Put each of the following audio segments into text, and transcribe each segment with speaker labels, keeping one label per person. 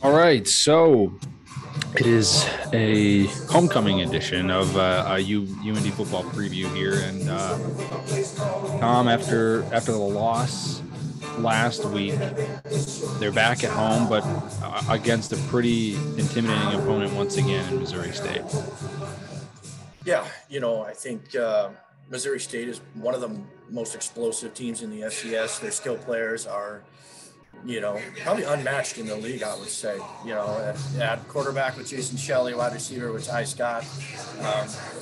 Speaker 1: All right, so it is a homecoming edition of UND football preview here, and Tom, after the loss last week, they're back at home, but against a pretty intimidating opponent once again in Missouri State.
Speaker 2: Yeah, I think Missouri State is one of the most explosive teams in the FCS. Their skill players are, probably unmatched in the league, I would say. At quarterback with Jason Shelley, wide receiver with Ty Scott,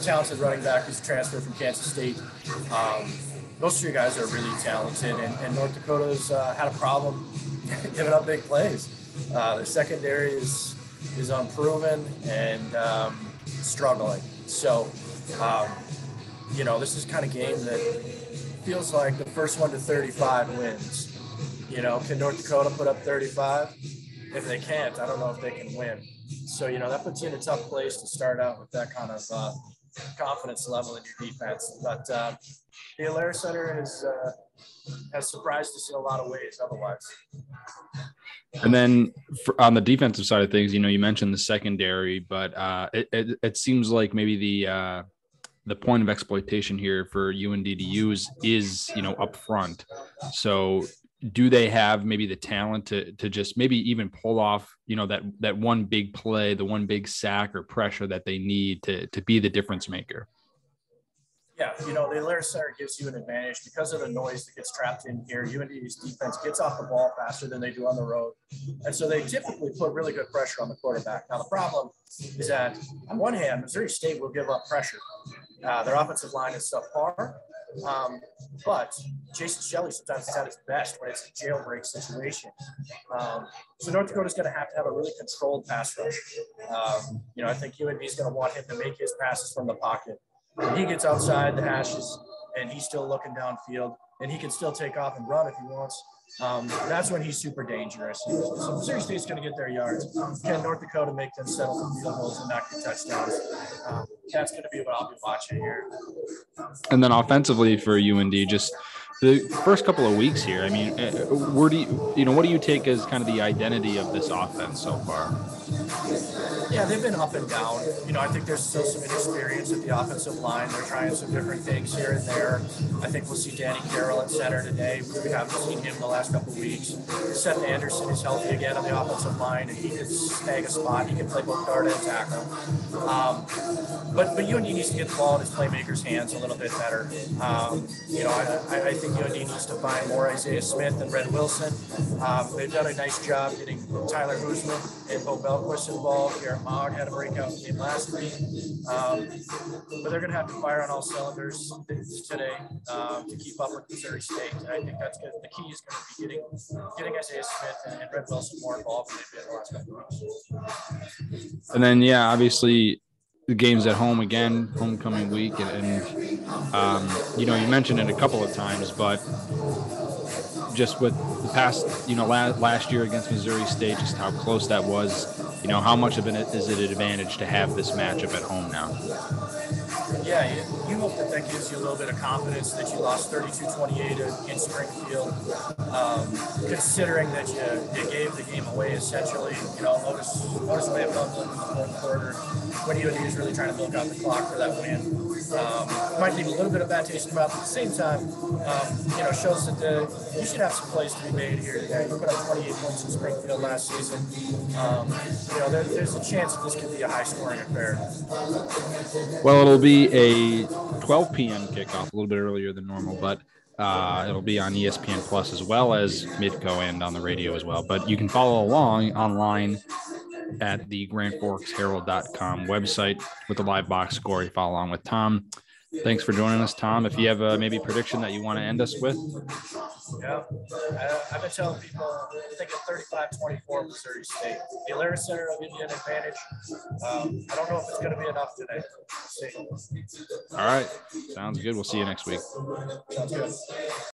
Speaker 2: talented running back who's transferred from Kansas State. Those three guys are really talented, and North Dakota's had a problem giving up big plays. Their secondary is unproven and struggling. So, this is kind of game that feels like the first one to 35 wins. Can North Dakota put up 35? If they can't, I don't know if they can win. So, that puts you in a tough place to start out with that kind of confidence level in your defense. But the Alair Center has surprised us in a lot of ways otherwise.
Speaker 1: And then on the defensive side of things, you mentioned the secondary, but it seems like maybe the point of exploitation here for UND to use is, up front. So do they have maybe the talent to just maybe even pull off, that one big play, the one big sack or pressure that they need to be the difference maker?
Speaker 2: Yeah, the Alair Center gives you an advantage because of the noise that gets trapped in here. UND's defense gets off the ball faster than they do on the road. And so they typically put really good pressure on the quarterback. Now, the problem is that, on one hand, Missouri State will give up pressure. Their offensive line is subpar. But Jason Shelley sometimes is at his best when it's a jailbreak situation. So North Dakota's going to have a really controlled pass rush. I think UND is going to want him to make his passes from the pocket. When he gets outside the hashes and he's still looking downfield and he can still take off and run if he wants, that's when he's super dangerous. So Missouri State's going to get their yards. Can North Dakota make them settle for field goals and not get touchdowns? That's going to be what I'll be watching here.
Speaker 1: And then offensively for UND, just the first couple of weeks here, I mean, what do you take as kind of the identity of this offense so far?
Speaker 2: Yeah, they've been up and down. I think there's still some inexperience at the offensive line. They're trying some different things here and there. I think we'll see Danny Carroll at center today. We haven't seen him the last couple of weeks. Seth Anderson is healthy again on the offensive line, and he can snag a spot. He can play both guard and tackle. But UND needs to get the ball in his playmakers' hands a little bit better. I think UND needs to find more Isaiah Smith and Red Wilson. They've done a nice job getting Tyler Guzman and Bo Belquist involved. Garrett Mogg had a breakout game last week. But they're going to have to fire on all cylinders today to keep up with Missouri State. And I think that's good. The key is going to be getting Isaiah Smith and Red Wilson more involved than they've been the last couple of weeks.
Speaker 1: And then, obviously, the game's at home again, homecoming week. And you mentioned it a couple of times, but just with the past, last year against Missouri State, just how close that was, how much of it is it an advantage to have this matchup at home now?
Speaker 2: Yeah, you hope that gives you a little bit of confidence that you lost 32-28 in Springfield, considering that you gave the game away essentially. Notice way of fumble in the fourth quarter when UND is really trying to milk out the clock for that win. Might leave a little bit of bad taste in your mouth. At the same time, shows that you should have some plays to be made here today. You put up 28 points in Springfield last season. There's a chance that this could be a high-scoring affair.
Speaker 1: Well, it'll be a 12 p.m. kickoff, a little bit earlier than normal, but it'll be on ESPN Plus as well as Midco and on the radio as well. But you can follow along online at the GrandForksHerald.com website with the live box score. You follow along with Tom. Thanks for joining us, Tom. If you have a maybe prediction that you want to end us with.
Speaker 2: Yeah, I've been telling people I think it's 35-24 Missouri State. The Alair Center will give you an advantage. I don't know if it's going to be enough today. We'll see.
Speaker 1: All right. Sounds good. We'll see you next week.
Speaker 2: Sounds good.